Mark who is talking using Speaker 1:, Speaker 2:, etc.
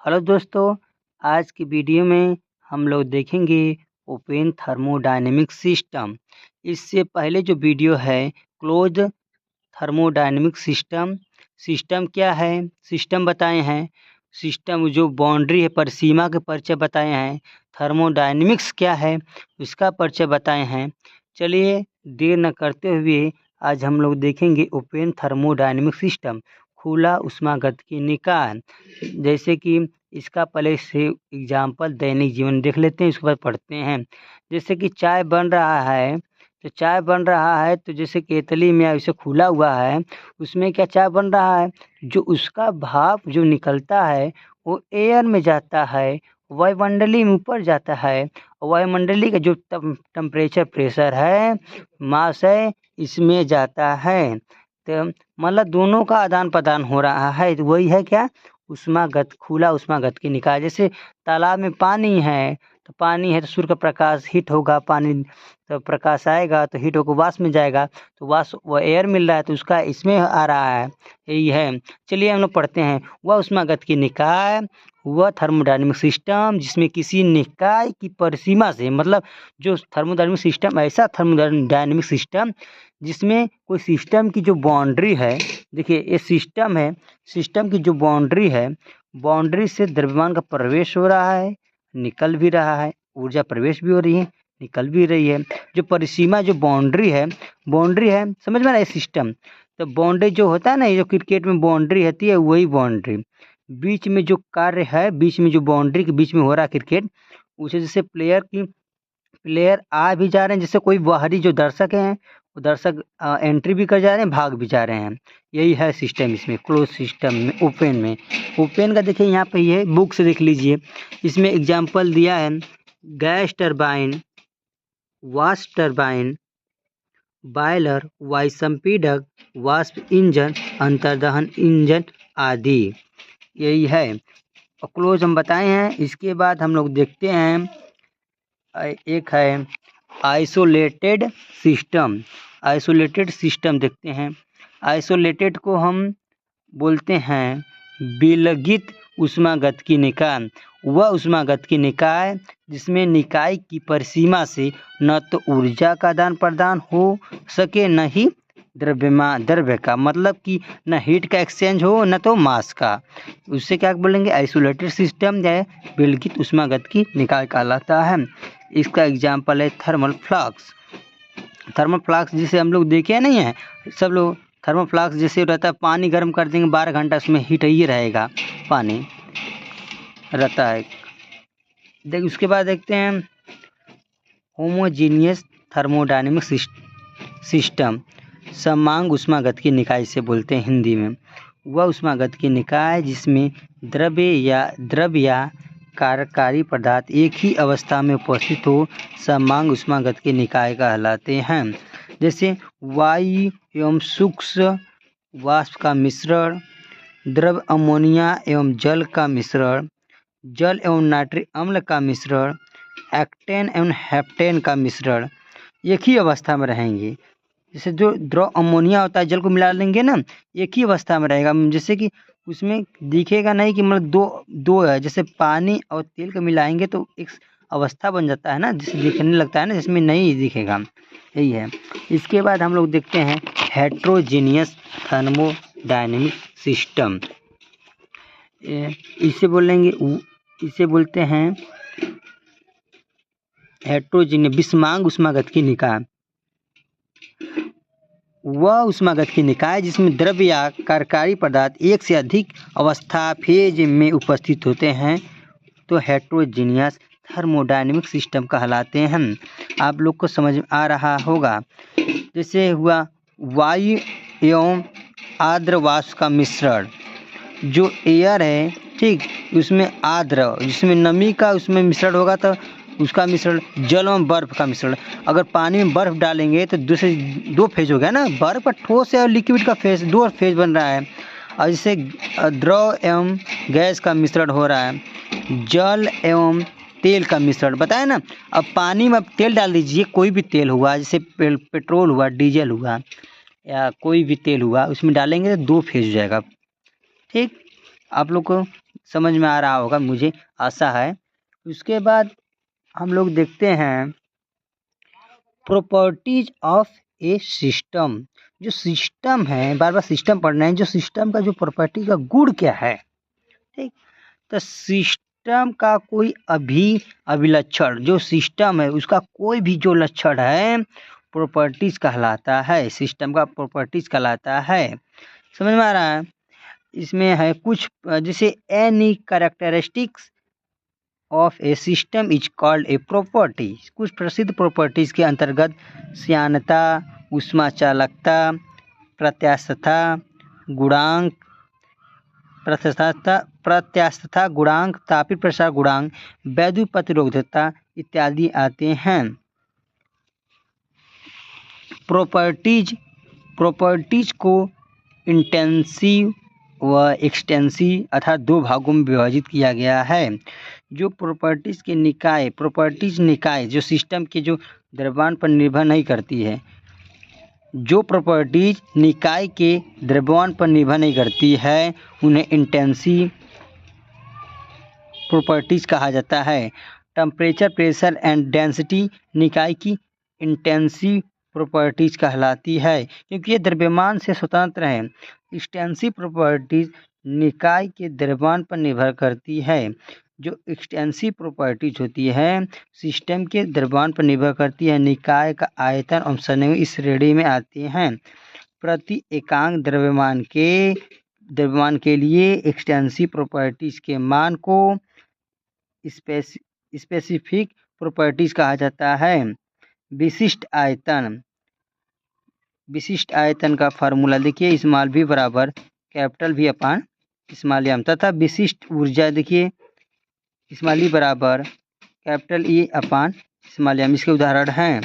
Speaker 1: Hello दोस्तों, आज की वीडियो में हम लोग देखेंगे ओपन थर्मोडायनेमिक सिस्टम। इससे पहले जो वीडियो है क्लोज थर्मोडायनेमिक सिस्टम। सिस्टम क्या है, सिस्टम बताए हैं। सिस्टम जो बाउंड्री है, परिसीमा के परिचय बताए हैं। थर्मोडायनेमिक्स क्या है उसका परिचय बताए हैं। चलिए देर न करते हुए आज हम लोग देखेंगे ओपन थर्मोडायनेमिक सिस्टम, खुला ऊष्मागतिकी निकाय। जैसे कि इसका पहले से एग्जाम्पल दैनिक जीवन देख लेते हैं, उसके बाद पढ़ते हैं। जैसे कि चाय बन रहा है, तो चाय बन रहा है तो जैसे केतली में ऐसे खुला हुआ है, उसमें क्या चाय बन रहा है, जो उसका भाप जो निकलता है वो एयर में जाता है, वायुमंडली में ऊपर जाता है। वायुमंडली का जो टेम्परेचर प्रेशर है, मास है, इसमें जाता है। तो मतलब दोनों का आदान प्रदान हो रहा है, तो वही है क्या, ऊष्मागत खुला ऊष्मागतिकी निकाय। जैसे तालाब में पानी है, तो पानी है तो सूर्य का प्रकाश हिट होगा, पानी तो प्रकाश आएगा तो हीट होकर वाष्प में जाएगा, तो वाष्प वो एयर मिल रहा है तो उसका इसमें आ रहा है, यही है। चलिए हम लोग पढ़ते हैं। वह ऊष्मागतिकी निकाय वह थर्मोडायनेमिक सिस्टम जिसमें किसी निकाय की परिसीमा से, मतलब जो थर्मोडायनेमिक सिस्टम, ऐसा थर्मोडायनेमिक सिस्टम जिसमें कोई सिस्टम की जो बाउंड्री है, देखिए ये सिस्टम है, सिस्टम की जो बाउंड्री है, बाउंड्री से द्रव्यमान का प्रवेश हो रहा है, निकल भी रहा है, ऊर्जा प्रवेश भी हो रही है, निकल भी रही है। जो परिसीमा जो बाउंड्री है, समझ में ना, ये सिस्टम। तो बाउंड्री जो होता है ना, ये जो क्रिकेट में बाउंड्री होती है, वही बाउंड्री बीच में जो कार्य है, बीच में जो बाउंड्री के बीच में हो रहा है क्रिकेट, उसे जैसे प्लेयर आ भी जा रहे हैं, जैसे कोई बाहरी जो दर्शक हैं, वो दर्शक एंट्री भी कर जा रहे हैं, भाग भी जा रहे हैं। यही है सिस्टम इसमें, क्लोज सिस्टम में, ओपन में। ओपन का देखिए यहाँ पे ये बुक से देख लीजिए, इसमें एग्जाम्पल दिया है गैस टरबाइन, वाष्प टरबाइन, बॉयलर, वायुसंपीड़क, वाष्प इंजन, अंतर्दहन इंजन आदि, यही है। और क्लोज हम बताए हैं। इसके बाद हम लोग देखते हैं एक है आइसोलेटेड सिस्टम। आइसोलेटेड सिस्टम देखते हैं। आइसोलेटेड को हम बोलते हैं विलगित ऊष्मागतिकी निकाय। वह ऊष्मागतिकी निकाय जिसमें निकाय की परिसीमा से न तो ऊर्जा का आदान प्रदान हो सके, न ही द्रव्य का, मतलब कि न हीट का एक्सचेंज हो, न तो मास का। उससे क्या बोलेंगे, आइसोलेटेड सिस्टम या विलगित ऊष्मागतिकी निकाय कहलाता है। इसका एग्जाम्पल है थर्मल फ्लक्स। थर्मल फ्लक्स जिसे हम लोग देखे नहीं है सब लोग, थर्मल फ्लक्स जैसे रहता है, पानी गर्म कर देंगे 12 घंटा, उसमें हीट ही रहेगा, पानी रहता है। उसके बाद देखते हैं होमोजीनियस थर्मोडायनेमिक सिस्टम। समांग ऊष्मागतिकी निकाय से बोलते हैं हिंदी में। वह ऊष्मागतिकी निकाय जिसमें द्रव्य या कार्यकारी पदार्थ एक ही अवस्था में उपस्थित हो, समांग ऊष्मागतिकी निकाय कहलाते हैं। जैसे वायु एवं सूक्ष्म वाष्प का मिश्रण, द्रव अमोनिया एवं जल का मिश्रण, जल एवं नाइट्रिक अम्ल का मिश्रण, एक्टेन एवं हेप्टेन का मिश्रण, एक ही अवस्था में रहेंगे। जैसे जो द्रव अमोनिया होता है, जल को मिला लेंगे ना, एक ही अवस्था में रहेगा। जैसे कि उसमें दिखेगा नहीं कि मतलब दो है, जैसे पानी और तेल को मिलाएंगे तो एक अवस्था बन जाता है ना, जिससे दिखने लगता है ना, जिसमें नहीं दिखेगा, यही है। इसके बाद हम लोग देखते हैं हेट्रोजीनियस थर्मोडायनेमिक सिस्टम। इसे बोलते हैं हेट्रोजीनियस विषमांग ऊष्मागतिकी निकाय। वह ऊष्मागतिकी निकाय जिसमें द्रव्य या कार्यकारी पदार्थ एक से अधिक अवस्था फेज में उपस्थित होते हैं, तो हेट्रोजीनियस थर्मोडायनेमिक सिस्टम कहलाते हैं। आप लोग को समझ में आ रहा होगा। जैसे हुआ वायु एवं आर्द्र वाष्प का मिश्रण, जो एयर है, ठीक, उसमें आर्द्र, जिसमें नमी का उसमें मिश्रण होगा, तो उसका मिश्रण जल एवं बर्फ का मिश्रण। अगर पानी में बर्फ डालेंगे तो दो फेज हो गया ना, बर्फ का ठोस और लिक्विड का फेज, दो फेज बन रहा है। और जैसे द्रव एवं गैस का मिश्रण हो रहा है, जल एवं तेल का मिश्रण बताया ना। अब पानी में तेल डाल दीजिए, कोई भी तेल हुआ, जैसे पेट्रोल हुआ, डीजल हुआ, या कोई भी तेल हुआ, उसमें डालेंगे तो दो फेज हो जाएगा। ठीक, आप लोग को समझ में आ रहा होगा, मुझे आशा है। उसके बाद हम लोग देखते हैं प्रॉपर्टीज ऑफ ए सिस्टम। जो सिस्टम है, बार बार सिस्टम पढ़ना है, जो सिस्टम का जो प्रॉपर्टी का गुण क्या है, ठीक। तो सिस्टम का कोई अभिलक्षण, जो सिस्टम है उसका कोई भी जो लक्षण है प्रॉपर्टीज कहलाता है, सिस्टम का प्रॉपर्टीज कहलाता है। समझ में आ रहा है। इसमें है कुछ, जैसे any characteristics of A system is called a property. कुछ प्रसिद्ध प्रॉपर्टीज के अंतर्गत श्यानता, ऊष्मा चालकता, प्रत्यास्थता गुणांक, प्रत्यास्थता गुणांक, तापीय प्रसार गुणांक, वैद्युत प्रतिरोधकता इत्यादि आते हैं। प्रॉपर्टीज को इंटेंसिव व एक्सटेंसिव अर्थात दो भागों में विभाजित किया गया है। जो प्रॉपर्टीज के निकाय, प्रॉपर्टीज निकाय जो सिस्टम के जो द्रव्यमान पर निर्भर नहीं करती है, जो प्रॉपर्टीज निकाय के द्रव्यमान पर निर्भर नहीं करती है उन्हें इंटेंसिव प्रॉपर्टीज कहा जाता है। टेम्परेचर, प्रेशर एंड डेंसिटी निकाय की इंटेंसिव प्रॉपर्टीज कहलाती है, क्योंकि ये द्रव्यमान से स्वतंत्र है। एक्सटेंसिव प्रॉपर्टीज निकाय के द्रव्यमान पर निर्भर करती है। जो एक्सटेंसिव प्रॉपर्टीज होती है सिस्टम के द्रव्यमान पर निर्भर करती है। निकाय का आयतन और संयुग इस श्रेणी में आते हैं। प्रति एकांक द्रव्यमान के लिए एक्सटेंसिव प्रॉपर्टीज के मान को स्पेसिफिक प्रॉपर्टीज कहा जाता है। विशिष्ट आयतन का फार्मूला देखिए, स्मॉल v बराबर कैपिटल V अपान स्मॉल m, तथा विशिष्ट ऊर्जा देखिए स्मॉल E बराबर कैपिटल E अपान स्मॉल m। इसके उदाहरण हैं